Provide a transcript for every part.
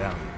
value.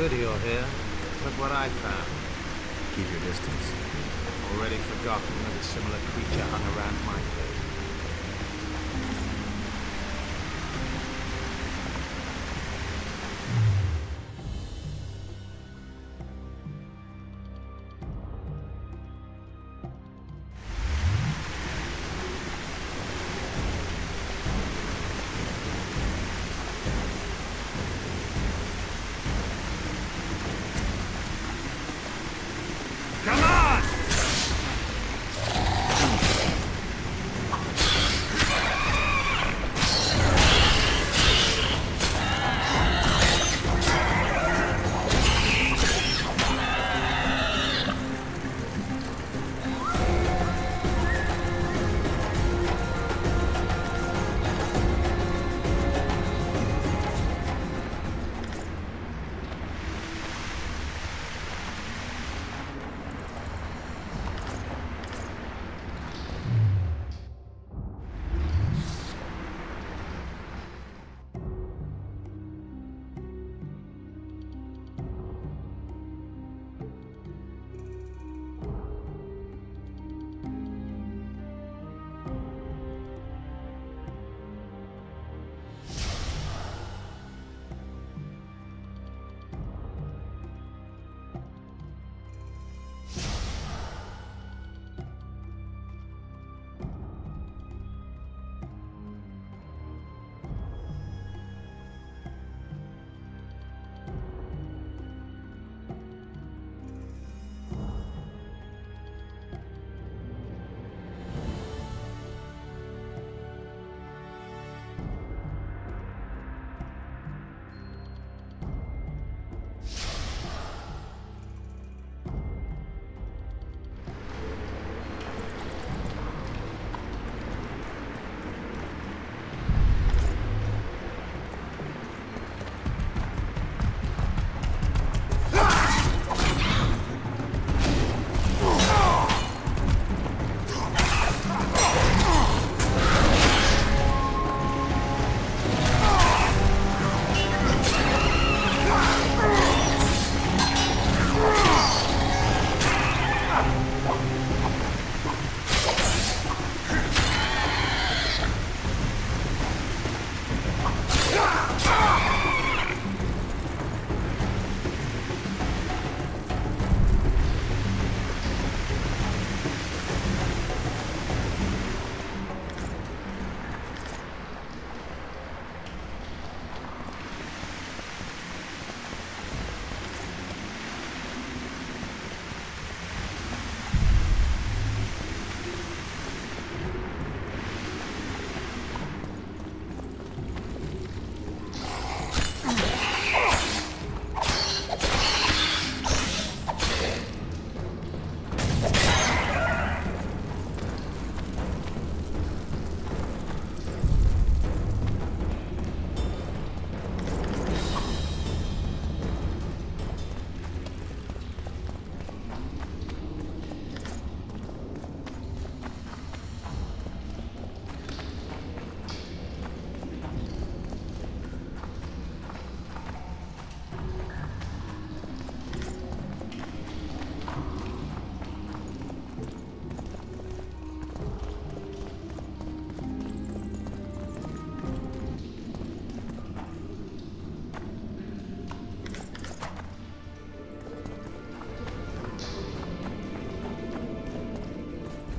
Good you're here. Look what I found. Keep your distance. Already forgotten that a similar creature hung around my place.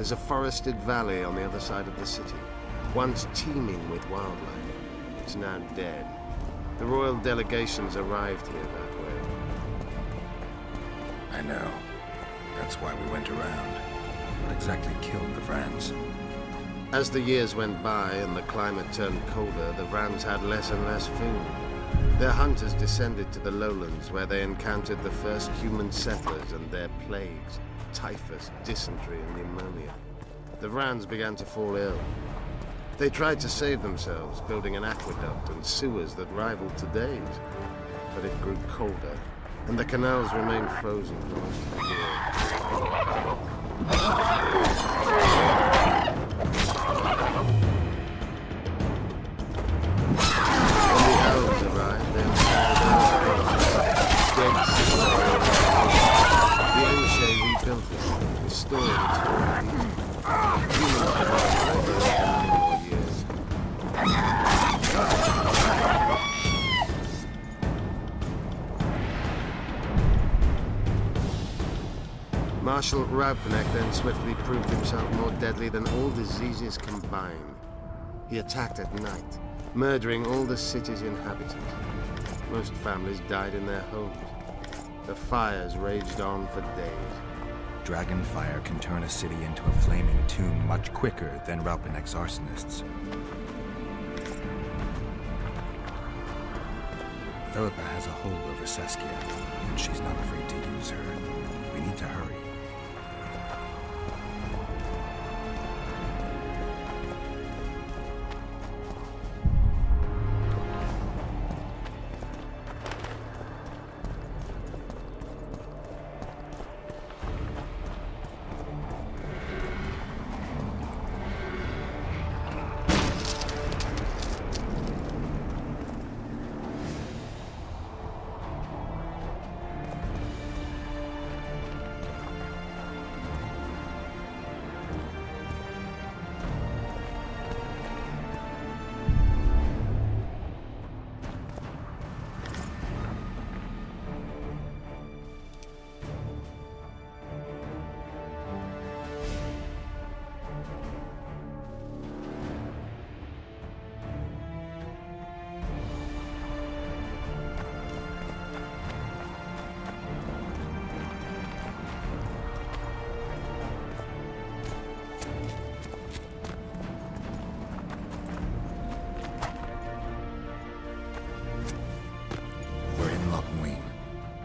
There's a forested valley on the other side of the city, once teeming with wildlife. It's now dead. The royal delegations arrived here that way. I know. That's why we went around. What exactly killed the Vrans? As the years went by and the climate turned colder, the Vrans had less and less food. Their hunters descended to the lowlands where they encountered the first human settlers and their plagues, typhus, dysentery, and pneumonia. The Vrans began to fall ill. They tried to save themselves, building an aqueduct and sewers that rivaled today's. But it grew colder, and the canals remained frozen for most of the year. When the elves arrived, they dead cities. The Enche rebuilt it, restored its former beauty. Humans survived over many more years. Marshal Raupenek then swiftly proved himself more deadly than all diseases combined. He attacked at night, murdering all the city's inhabitants. Most families died in their homes. The fires raged on for days. Dragon fire can turn a city into a flaming tomb much quicker than Raupenek's arsonists. Philippa has a hold over Saskia, and she's not afraid to use her. We need to hurry.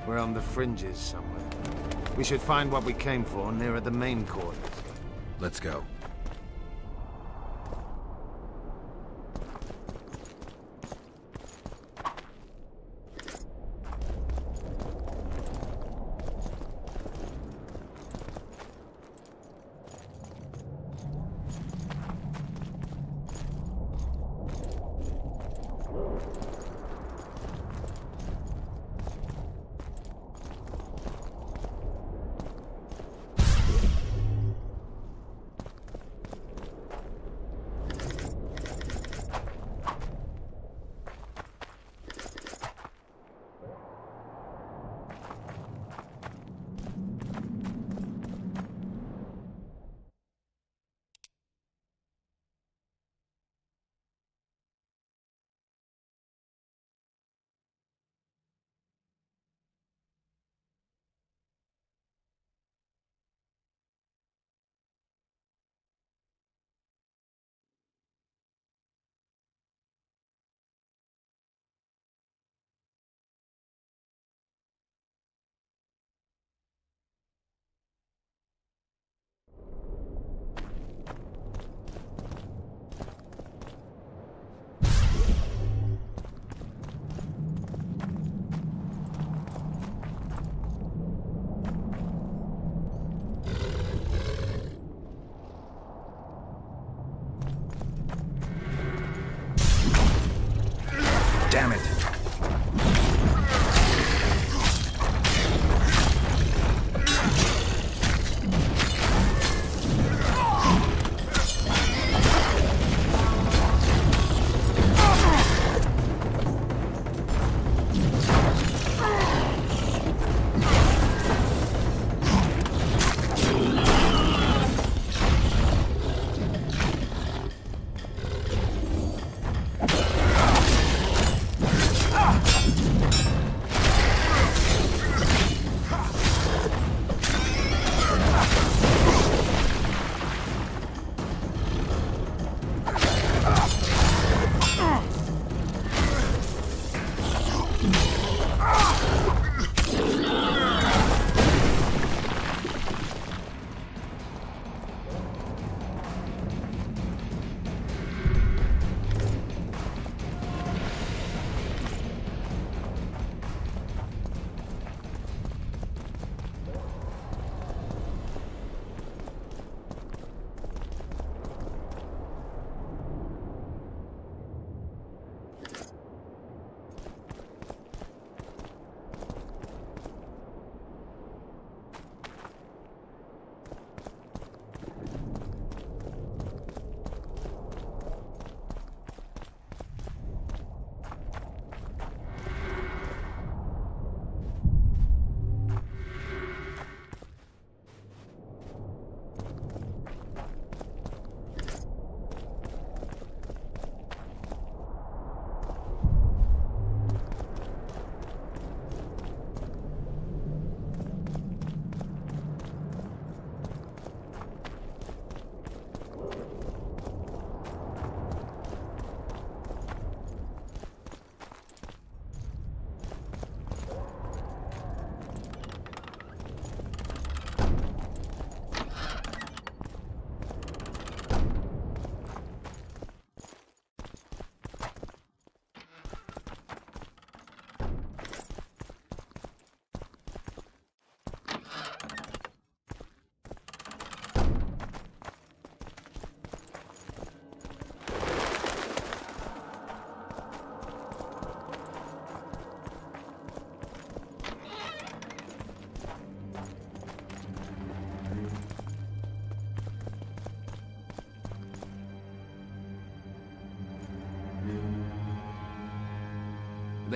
We're on the fringes somewhere. We should find what we came for nearer the main quarters. Let's go.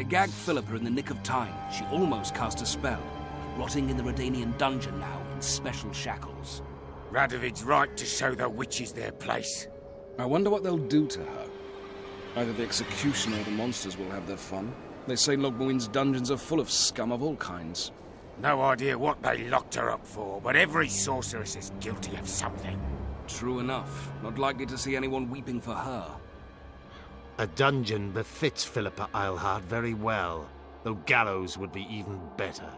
They gagged Philippa in the nick of time. She almost cast a spell, rotting in the Redanian dungeon now in special shackles. Radovid's right to show the witches their place. I wonder what they'll do to her. Either the executioner or the monsters will have their fun. They say Logmuin's dungeons are full of scum of all kinds. No idea what they locked her up for, but every sorceress is guilty of something. True enough. Not likely to see anyone weeping for her. A dungeon befits Philippa Eilhart very well, though gallows would be even better.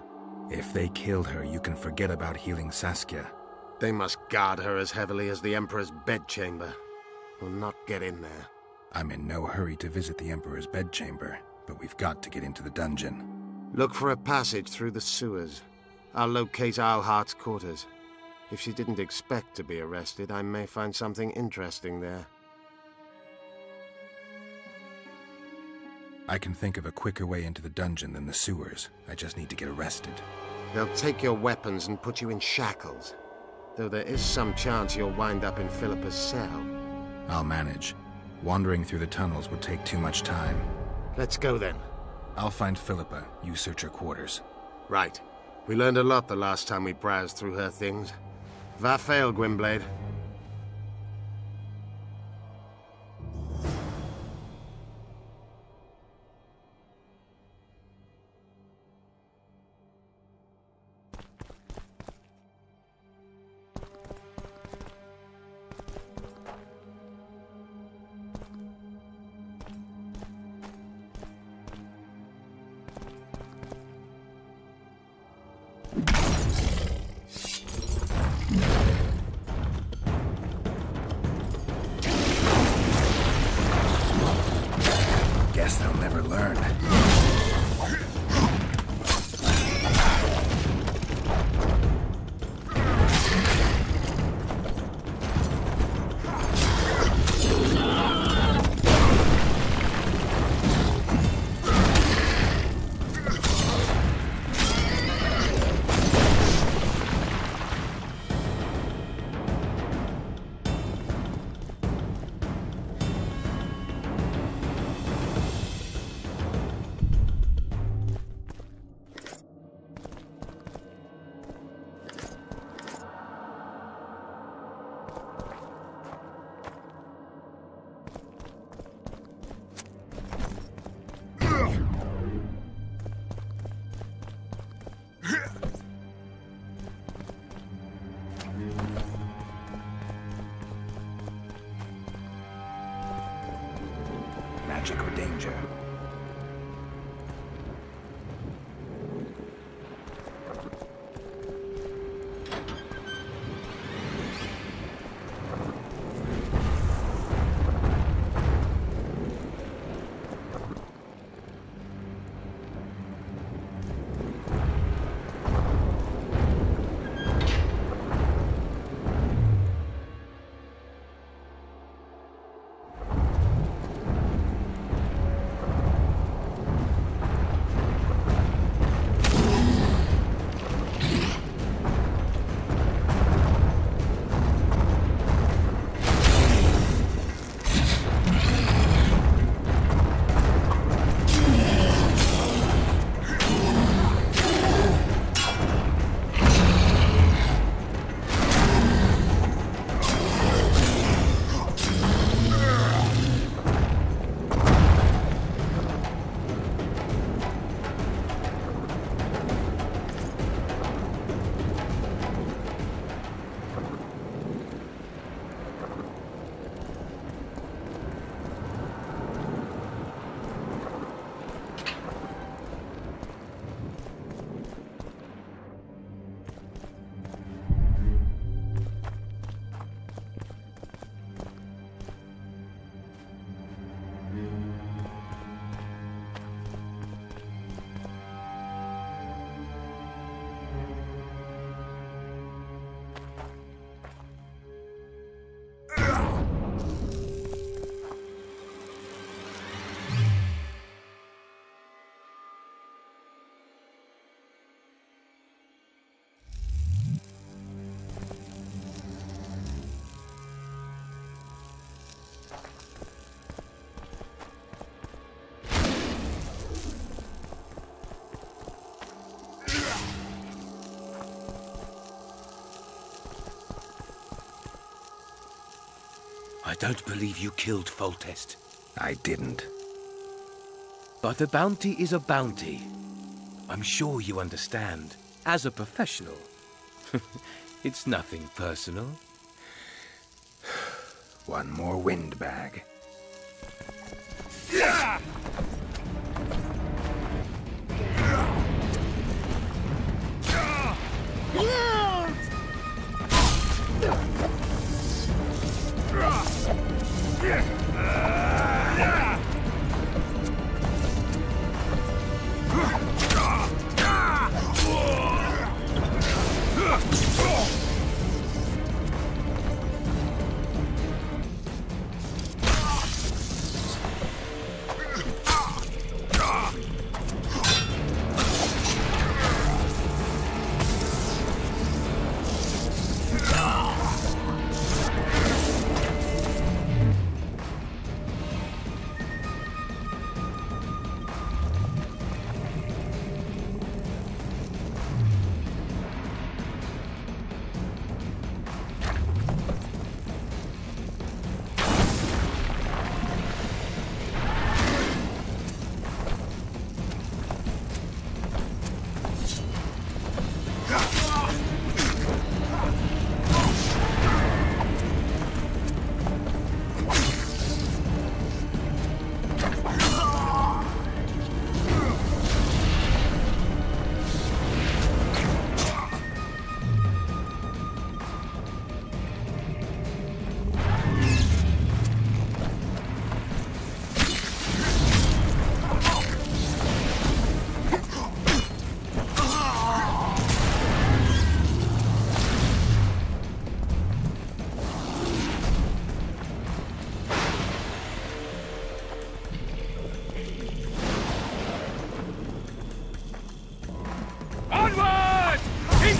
If they kill her, you can forget about healing Saskia. They must guard her as heavily as the Emperor's bedchamber. We'll not get in there. I'm in no hurry to visit the Emperor's bedchamber, but we've got to get into the dungeon. Look for a passage through the sewers. I'll locate Eilhart's quarters. If she didn't expect to be arrested, I may find something interesting there. I can think of a quicker way into the dungeon than the sewers. I just need to get arrested. They'll take your weapons and put you in shackles. Though there is some chance you'll wind up in Philippa's cell. I'll manage. Wandering through the tunnels would take too much time. Let's go then. I'll find Philippa. You search her quarters. Right. We learned a lot the last time we browsed through her things. Va fail, Gwynblade. Guess they'll never learn. Magic or danger. I don't believe you killed Foltest. I didn't. But a bounty is a bounty. I'm sure you understand. As a professional. It's nothing personal. One more windbag.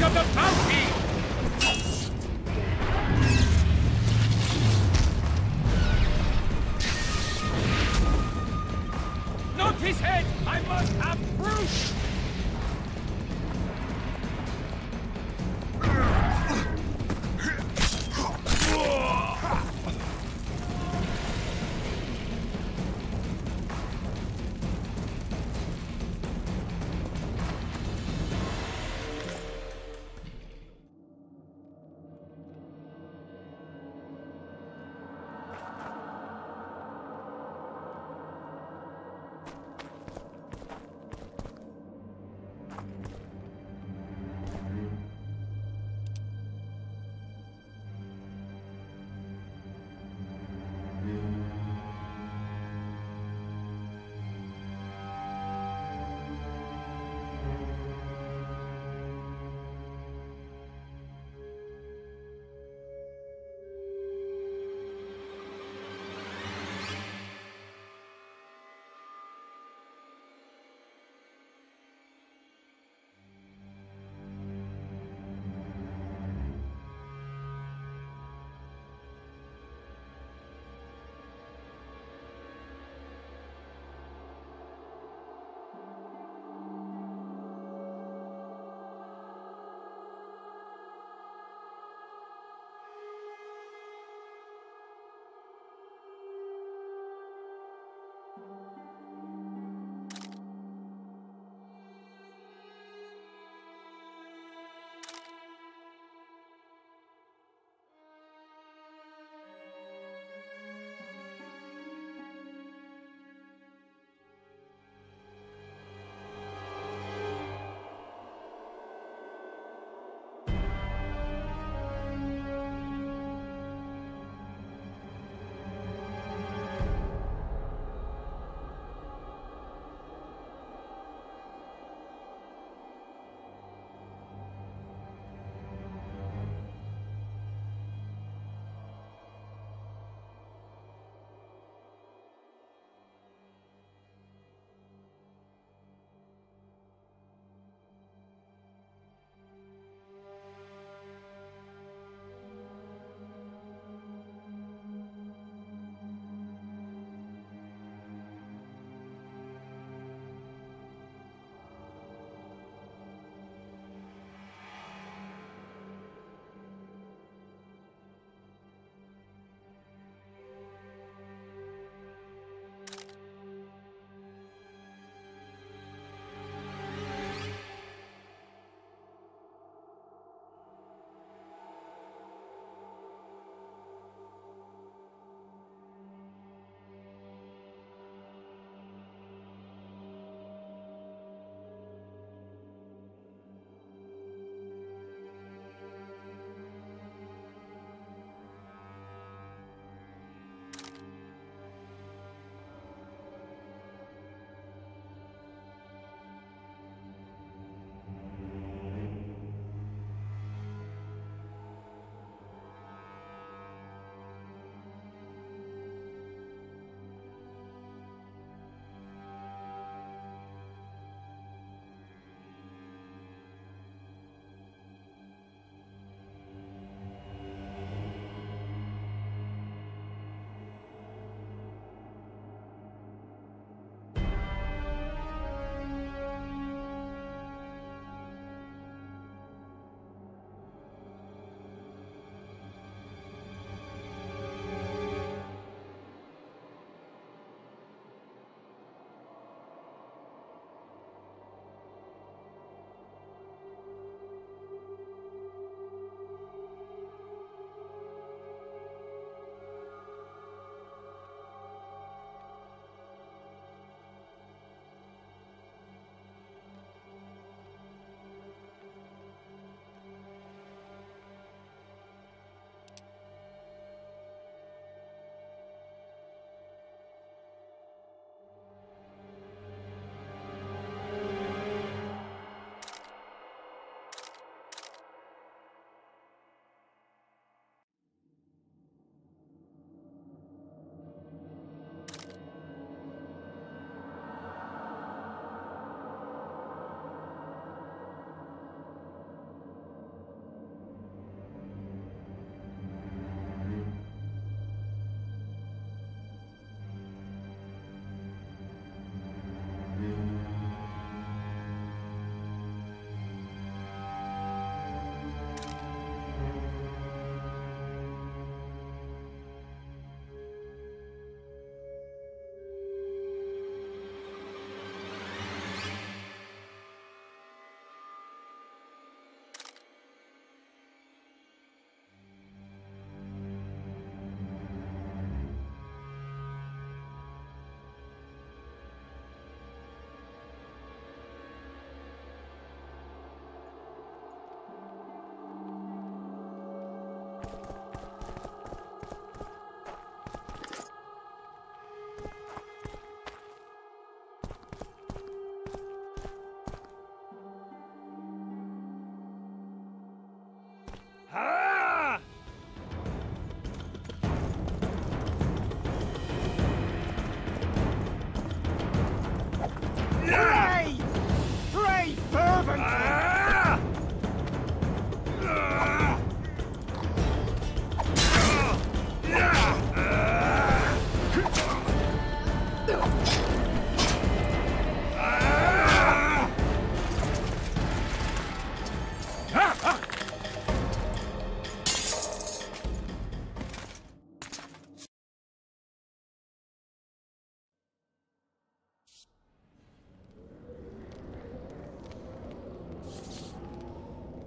of the bounty! Not his head! I must have proof!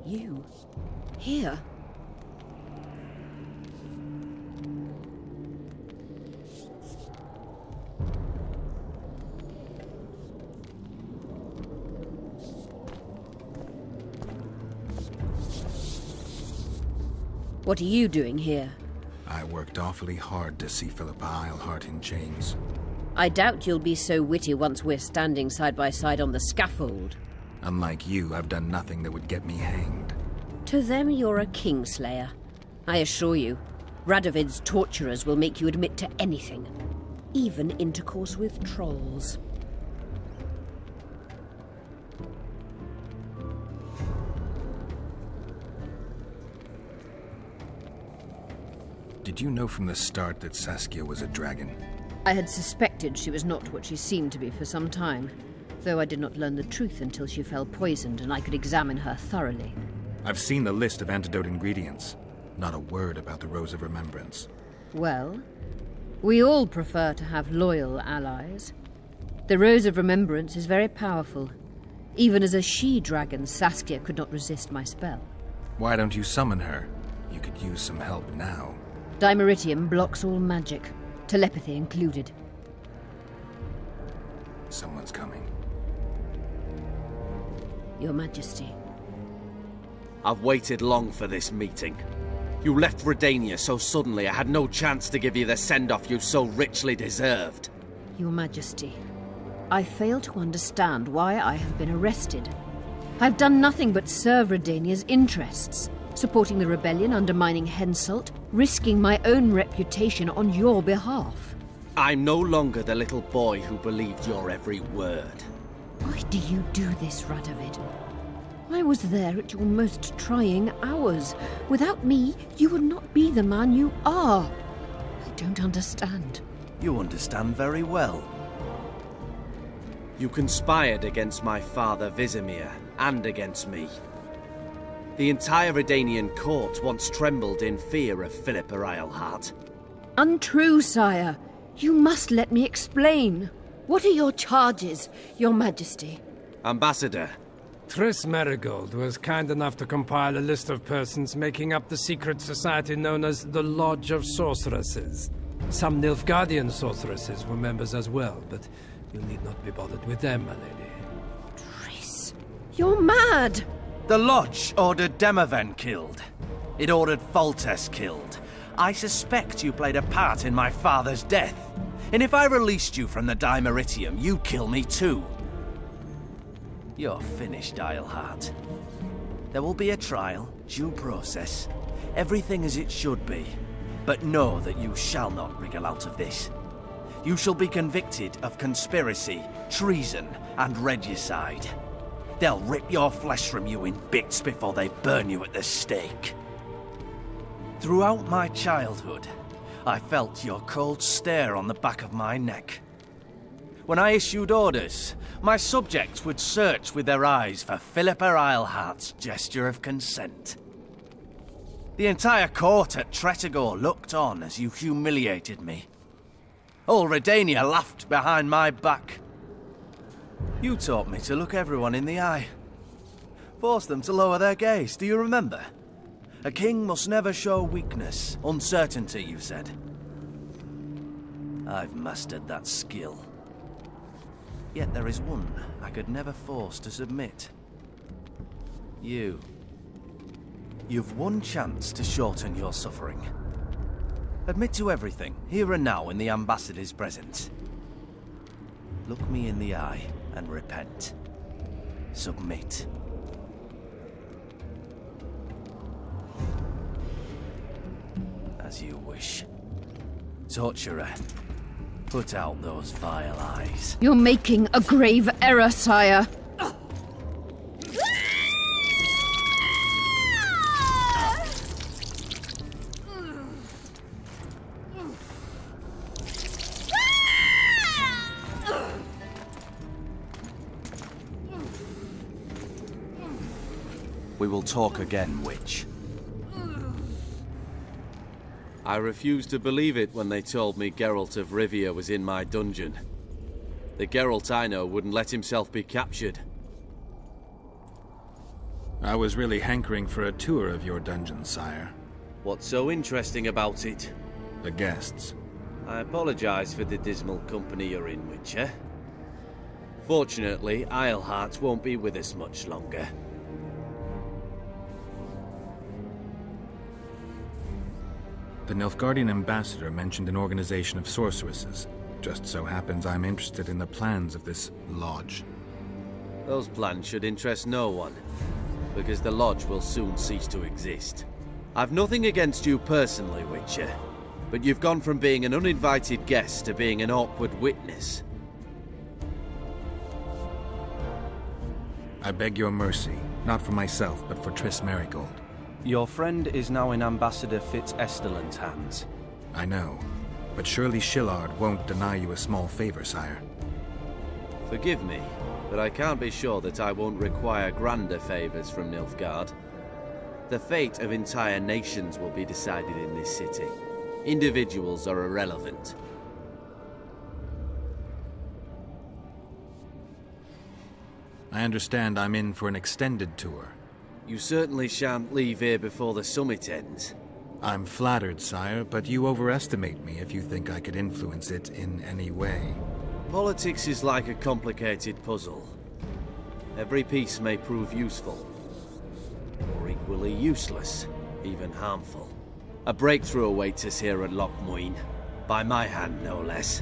You? Here? What are you doing here? I worked awfully hard to see Philippa Eilhart in chains. I doubt you'll be so witty once we're standing side by side on the scaffold. Unlike you, I've done nothing that would get me hanged. To them, you're a kingslayer. I assure you, Radovid's torturers will make you admit to anything. Even intercourse with trolls. Did you know from the start that Saskia was a dragon? I had suspected she was not what she seemed to be for some time, though I did not learn the truth until she fell poisoned and I could examine her thoroughly. I've seen the list of antidote ingredients. Not a word about the Rose of Remembrance. Well, we all prefer to have loyal allies. The Rose of Remembrance is very powerful. Even as a she-dragon, Saskia could not resist my spell. Why don't you summon her? You could use some help now. Dimeritium blocks all magic, telepathy included. Someone's coming. Your Majesty. I've waited long for this meeting. You left Redania so suddenly I had no chance to give you the send-off you so richly deserved. Your Majesty, I fail to understand why I have been arrested. I've done nothing but serve Redania's interests, supporting the rebellion, undermining Henselt, risking my own reputation on your behalf. I'm no longer the little boy who believed your every word. Why do you do this, Radovid? I was there at your most trying hours. Without me, you would not be the man you are. I don't understand. You understand very well. You conspired against my father Vizimir, and against me. The entire Redanian court once trembled in fear of Philippa Eilhart. Untrue, sire. You must let me explain. What are your charges, Your Majesty? Ambassador. Triss Marigold was kind enough to compile a list of persons making up the secret society known as the Lodge of Sorceresses. Some Nilfgaardian sorceresses were members as well, but you need not be bothered with them, my lady. Triss, you're mad! The Lodge ordered Demaven killed. It ordered Foltest killed. I suspect you played a part in my father's death. And if I released you from the Dimeritium, you'd kill me too. You're finished, Eilhart. There will be a trial, due process, everything as it should be. But know that you shall not wriggle out of this. You shall be convicted of conspiracy, treason, and regicide. They'll rip your flesh from you in bits before they burn you at the stake. Throughout my childhood, I felt your cold stare on the back of my neck. When I issued orders, my subjects would search with their eyes for Philippa Eilhart's gesture of consent. The entire court at Tretogor looked on as you humiliated me. All Redania laughed behind my back. You taught me to look everyone in the eye. Forced them to lower their gaze, do you remember? A king must never show weakness, uncertainty, you said. I've mastered that skill. Yet there is one I could never force to submit. You. You've one chance to shorten your suffering. Admit to everything, here and now in the Ambassador's presence. Look me in the eye and repent. Submit. As you wish. Torturer, put out those vile eyes. You're making a grave error, sire. We will talk again, witch. I refused to believe it when they told me Geralt of Rivia was in my dungeon. The Geralt I know wouldn't let himself be captured. I was really hankering for a tour of your dungeon, sire. What's so interesting about it? The guests. I apologize for the dismal company you're in, Witcher. Fortunately, Eilhart won't be with us much longer. The Nilfgaardian ambassador mentioned an organization of sorceresses. Just so happens I'm interested in the plans of this lodge. Those plans should interest no one, because the lodge will soon cease to exist. I've nothing against you personally, Witcher, but you've gone from being an uninvited guest to being an awkward witness. I beg your mercy, not for myself, but for Triss Merigold. Your friend is now in Ambassador Fitz-Estelin's hands. I know, but surely Shillard won't deny you a small favor, sire. Forgive me, but I can't be sure that I won't require grander favors from Nilfgaard. The fate of entire nations will be decided in this city. Individuals are irrelevant. I understand I'm in for an extended tour. You certainly shan't leave here before the summit ends. I'm flattered, sire, but you overestimate me if you think I could influence it in any way. Politics is like a complicated puzzle. Every piece may prove useful, or equally useless, even harmful. A breakthrough awaits us here at Loch Muin, by my hand no less.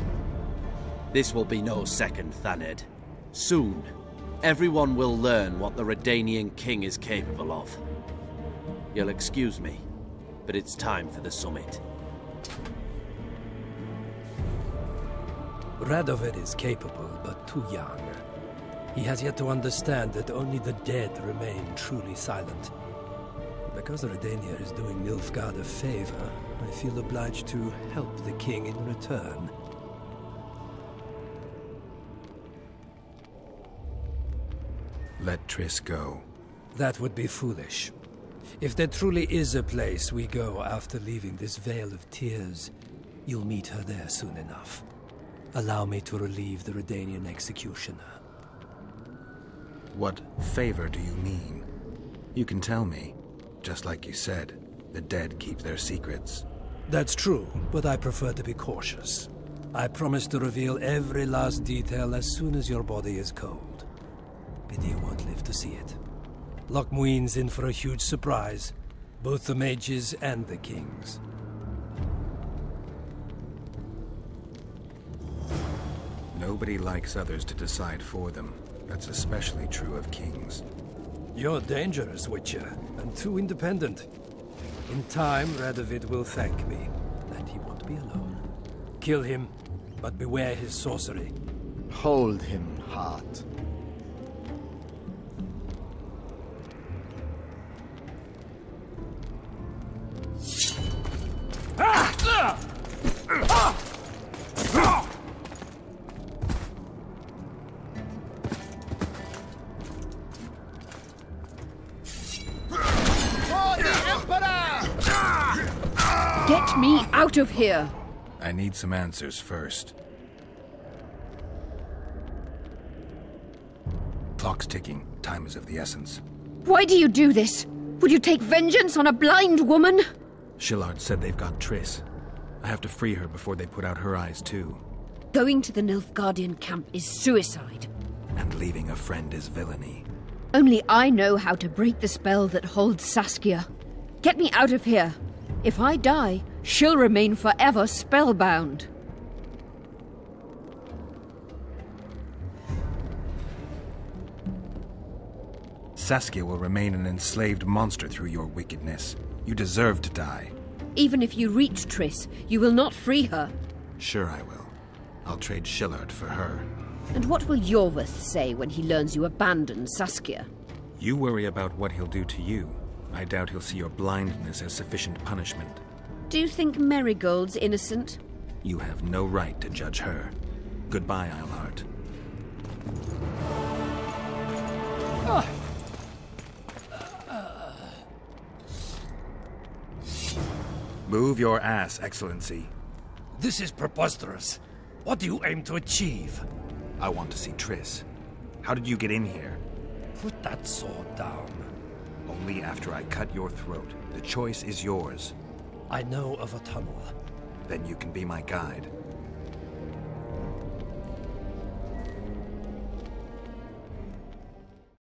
This will be no second Thaned. Soon, everyone will learn what the Redanian king is capable of. You'll excuse me, but it's time for the summit. Radovid is capable, but too young. He has yet to understand that only the dead remain truly silent. Because Redania is doing Nilfgaard a favor, I feel obliged to help the king in return. Let Triss go. That would be foolish. If there truly is a place we go after leaving this Vale of Tears, you'll meet her there soon enough. Allow me to relieve the Redanian executioner. What favor do you mean? You can tell me. Just like you said, the dead keep their secrets. That's true, but I prefer to be cautious. I promise to reveal every last detail as soon as your body is cold. Pity you won't live to see it. Loch Muin's in for a huge surprise, both the mages and the kings. Nobody likes others to decide for them. That's especially true of kings. You're dangerous, Witcher, and too independent. In time, Radovid will thank me, and he won't be alone. Kill him, but beware his sorcery. Hold him, Hart. Get me out of here! I need some answers first. Clock's ticking. Time is of the essence. Why do you do this? Would you take vengeance on a blind woman? Shillard said they've got Triss. I have to free her before they put out her eyes, too. Going to the Nilfgaardian camp is suicide. And leaving a friend is villainy. Only I know how to break the spell that holds Saskia. Get me out of here. If I die, she'll remain forever spellbound. Saskia will remain an enslaved monster through your wickedness. You deserve to die. Even if you reach Triss, you will not free her. Sure I will. I'll trade Shillard for her. And what will Iorveth say when he learns you abandoned Saskia? You worry about what he'll do to you. I doubt he'll see your blindness as sufficient punishment. Do you think Merigold's innocent? You have no right to judge her. Goodbye, Eilhart. Move your ass, Excellency. This is preposterous. What do you aim to achieve? I want to see Triss. How did you get in here? Put that sword down. only after I cut your throat. The choice is yours. I know of a tunnel. Then you can be my guide.